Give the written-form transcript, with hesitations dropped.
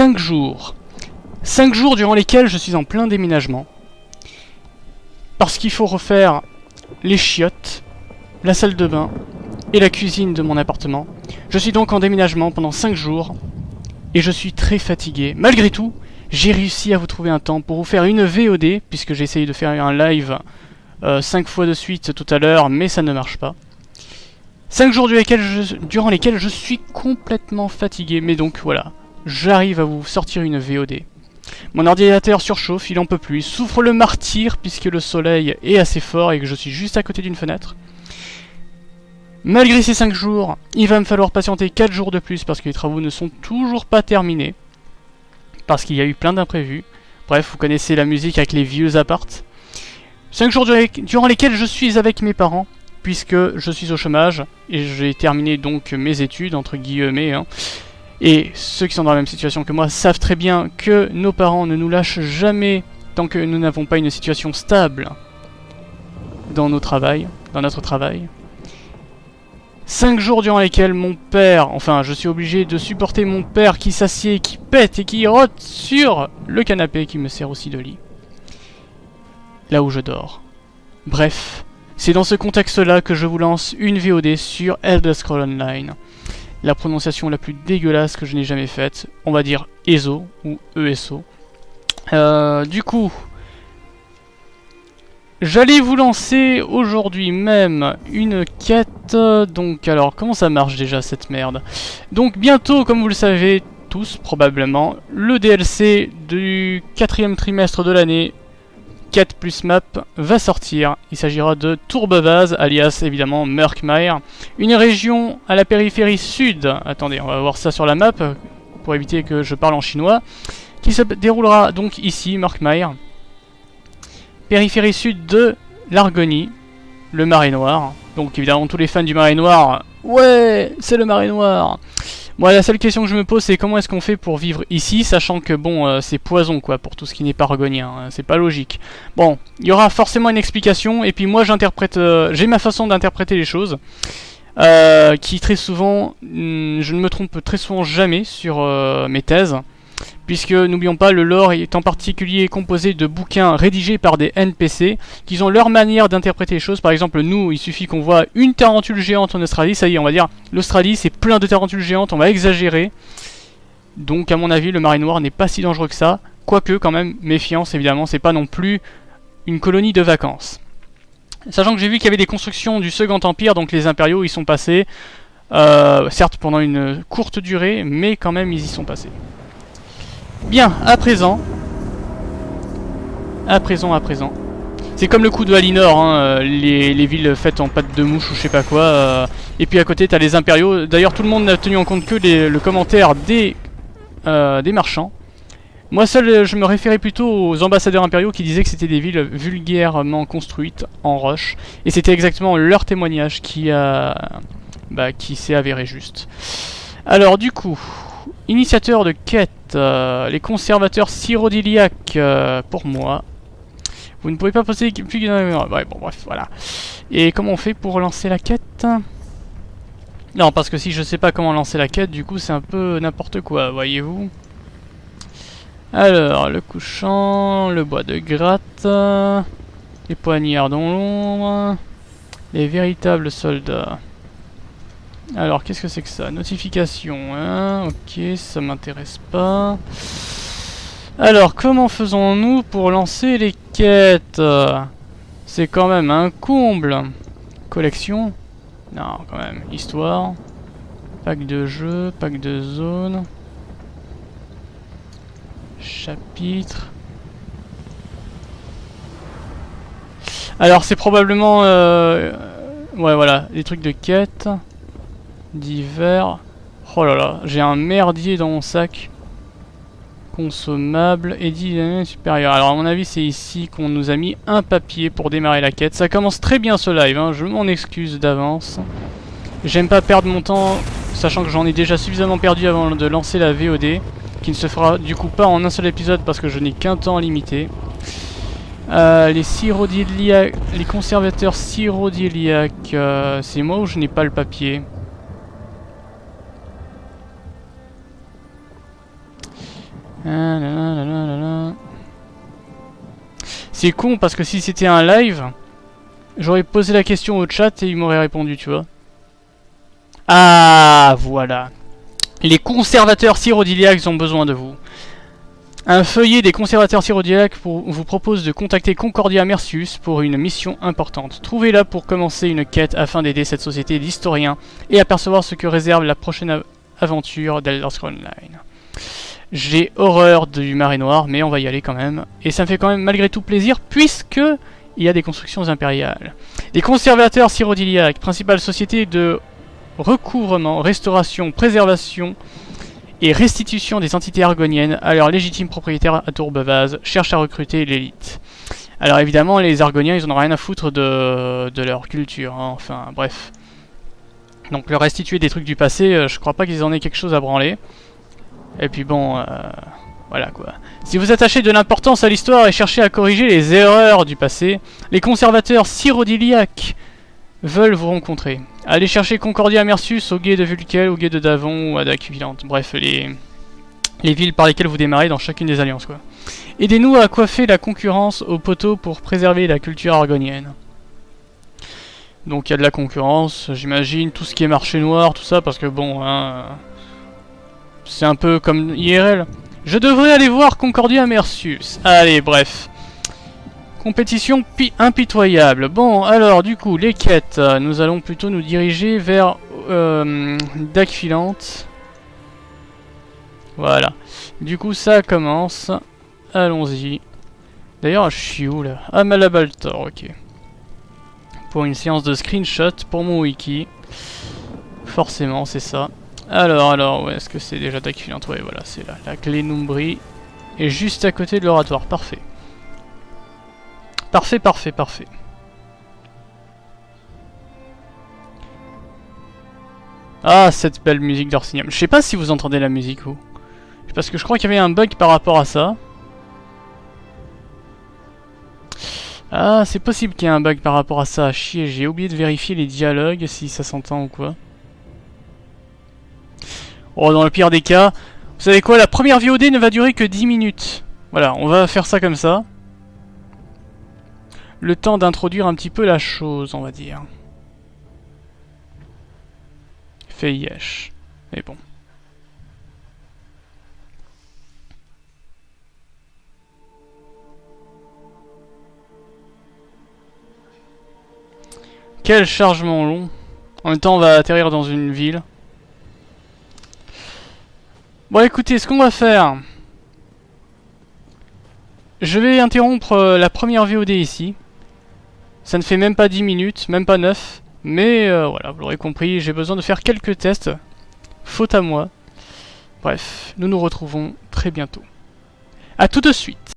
5 jours. 5 jours durant lesquels je suis en plein déménagement. Parce qu'il faut refaire les chiottes, la salle de bain et la cuisine de mon appartement. Je suis donc en déménagement pendant 5 jours et je suis très fatigué. Malgré tout, j'ai réussi à vous trouver un temps pour vous faire une VOD, puisque j'ai essayé de faire un live 5 fois de suite tout à l'heure, mais ça ne marche pas. 5 jours durant lesquels je suis complètement fatigué, mais donc voilà, j'arrive à vous sortir une VOD. Mon ordinateur surchauffe, il en peut plus, il souffre le martyre puisque le soleil est assez fort et que je suis juste à côté d'une fenêtre. Malgré ces 5 jours, il va me falloir patienter 4 jours de plus parce que les travaux ne sont toujours pas terminés. Parce qu'il y a eu plein d'imprévus. Bref, vous connaissez la musique avec les vieux apparts. 5 jours durant lesquels je suis avec mes parents, puisque je suis au chômage, et j'ai terminé donc mes études, entre guillemets, hein. Et ceux qui sont dans la même situation que moi savent très bien que nos parents ne nous lâchent jamais tant que nous n'avons pas une situation stable dans notre travail. 5 jours durant lesquels mon père, enfin je suis obligé de supporter mon père qui s'assied, qui pète et qui rote sur le canapé qui me sert aussi de lit. Là où je dors. Bref, c'est dans ce contexte-là que je vous lance une VOD sur Elder Scrolls Online. La prononciation la plus dégueulasse que je n'ai jamais faite, on va dire ESO ou ESO. Du coup, j'allais vous lancer aujourd'hui même une quête. Donc alors, comment ça marche déjà cette merde? Donc bientôt, comme vous le savez tous probablement, le DLC du 4e trimestre de l'année, quête plus map, va sortir. Il s'agira de Tourbevaz, alias évidemment Murkmire, une région à la périphérie sud. Attendez, on va voir ça sur la map pour éviter que je parle en chinois, qui se déroulera donc ici, Murkmire. Périphérie sud de l'Argonie, le Marais Noir. Donc évidemment tous les fans du Marais Noir, ouais, c'est le Marais Noir. Moi la seule question que je me pose c'est comment est-ce qu'on fait pour vivre ici, sachant que bon c'est poison quoi pour tout ce qui n'est pas argonien, hein, c'est pas logique. Bon, il y aura forcément une explication et puis moi j'interprète, j'ai ma façon d'interpréter les choses. Qui très souvent, je ne me trompe très souvent jamais sur mes thèses. Puisque, n'oublions pas, le lore est en particulier composé de bouquins rédigés par des NPC qui ont leur manière d'interpréter les choses. Par exemple, nous, il suffit qu'on voit une tarentule géante en Australie, ça y est, on va dire, l'Australie c'est plein de tarentules géantes, on va exagérer. Donc, à mon avis, le Marais Noir n'est pas si dangereux que ça. Quoique, quand même, méfiance, évidemment, c'est pas non plus une colonie de vacances. Sachant que j'ai vu qu'il y avait des constructions du Second Empire, donc les impériaux y sont passés. Certes, pendant une courte durée, mais quand même, ils y sont passés. Bien, à présent. C'est comme le coup de Alinor, hein, les villes faites en pâte de mouche ou je sais pas quoi. Et puis à côté, t'as les impériaux. D'ailleurs, tout le monde n'a tenu en compte que le commentaire des marchands. Moi seul, je me référais plutôt aux ambassadeurs impériaux qui disaient que c'était des villes vulgairement construites en roche. Et c'était exactement leur témoignage qui s'est avéré juste. Alors du coup... Initiateur de quête, les conservateurs syrodiliaques pour moi. Vous ne pouvez pas poser plus que... Ouais, bon, bref, voilà. Et comment on fait pour lancer la quête? Non, parce que si je sais pas comment lancer la quête, du coup, c'est un peu n'importe quoi, voyez-vous. Alors, le couchant, le bois de gratte, les poignards dans l'ombre, les véritables soldats. Alors, qu'est-ce que c'est que ça? Notification, hein? Ok, ça m'intéresse pas. Alors, comment faisons-nous pour lancer les quêtes? C'est quand même un comble. Collection? Non, quand même. Histoire. Pack de jeu, pack de zone. Chapitre. Alors, c'est probablement... ouais, voilà, des trucs de quête. Divers. Oh là là, j'ai un merdier dans mon sac. Consommable et dit supérieur. Alors à mon avis c'est ici qu'on nous a mis un papier pour démarrer la quête. Ça commence très bien ce live, hein, je m'en excuse d'avance. J'aime pas perdre mon temps, sachant que j'en ai déjà suffisamment perdu avant de lancer la VOD. Qui ne se fera du coup pas en un seul épisode parce que je n'ai qu'un temps limité. Les conservateurs syrodiliaques, c'est moi ou je n'ai pas le papier? Ah, là, là, là, là, là, là. C'est con parce que si c'était un live, j'aurais posé la question au chat et il m'aurait répondu, tu vois. Ah, voilà. Les conservateurs syrodiliaques ont besoin de vous. Un feuillet des conservateurs syrodiliaques vous propose de contacter Concordia Mercius pour une mission importante. Trouvez-la pour commencer une quête afin d'aider cette société d'historiens et apercevoir ce que réserve la prochaine aventure d'Elder Scrolls Online. J'ai horreur du marais noir, mais on va y aller quand même. Et ça me fait quand même malgré tout plaisir, puisque il y a des constructions impériales. Les conservateurs syrodiliaques, principale société de recouvrement, restauration, préservation et restitution des entités argoniennes à leurs légitimes propriétaires à Tourbevaz, cherchent à recruter l'élite. Alors évidemment, les argoniens, ils en ont rien à foutre de leur culture, hein. Enfin bref. Donc leur restituer des trucs du passé, je crois pas qu'ils en aient quelque chose à branler. Et puis bon, voilà quoi. Si vous attachez de l'importance à l'histoire et cherchez à corriger les erreurs du passé, les conservateurs syrodiliaques veulent vous rencontrer. Allez chercher Concordia Mercius au gué de Vulkel, au gué de Davon ou à Daquilante. Bref, les villes par lesquelles vous démarrez dans chacune des alliances quoi. Aidez-nous à coiffer la concurrence au poteau pour préserver la culture argonienne. Donc il y a de la concurrence, j'imagine, tout ce qui est marché noir, tout ça, parce que bon, hein, c'est un peu comme IRL. Je devrais aller voir Concordia Mercius. Allez, bref. Compétition impitoyable. Bon, alors, du coup, les quêtes. Nous allons plutôt nous diriger vers Daquilante. Voilà. Du coup, ça commence. Allons-y. D'ailleurs, je suis où, là? Ah, Malabaltor, ok. Pour une séance de screenshot pour mon wiki. Forcément, c'est ça. Alors, ouais, est-ce que c'est déjà Daquilante? Ouais, voilà, c'est là. La clé Numbri est juste à côté de l'oratoire. Parfait. Parfait, parfait, parfait. Ah, cette belle musique d'Orsinium. Je sais pas si vous entendez la musique ou... Parce que je crois qu'il y avait un bug par rapport à ça. Ah, c'est possible qu'il y ait un bug par rapport à ça. Chier, j'ai oublié de vérifier les dialogues, si ça s'entend ou quoi. Oh, dans le pire des cas, vous savez quoi, la première VOD ne va durer que 10 minutes. Voilà, on va faire ça comme ça. Le temps d'introduire un petit peu la chose, on va dire. Fait yesh. Mais bon. Quel chargement long. En même temps, on va atterrir dans une ville. Bon, écoutez, ce qu'on va faire... Je vais interrompre la première VOD ici. Ça ne fait même pas 10 minutes, même pas 9. Mais voilà, vous l'aurez compris, j'ai besoin de faire quelques tests. Faute à moi. Bref, nous nous retrouvons très bientôt. A tout de suite.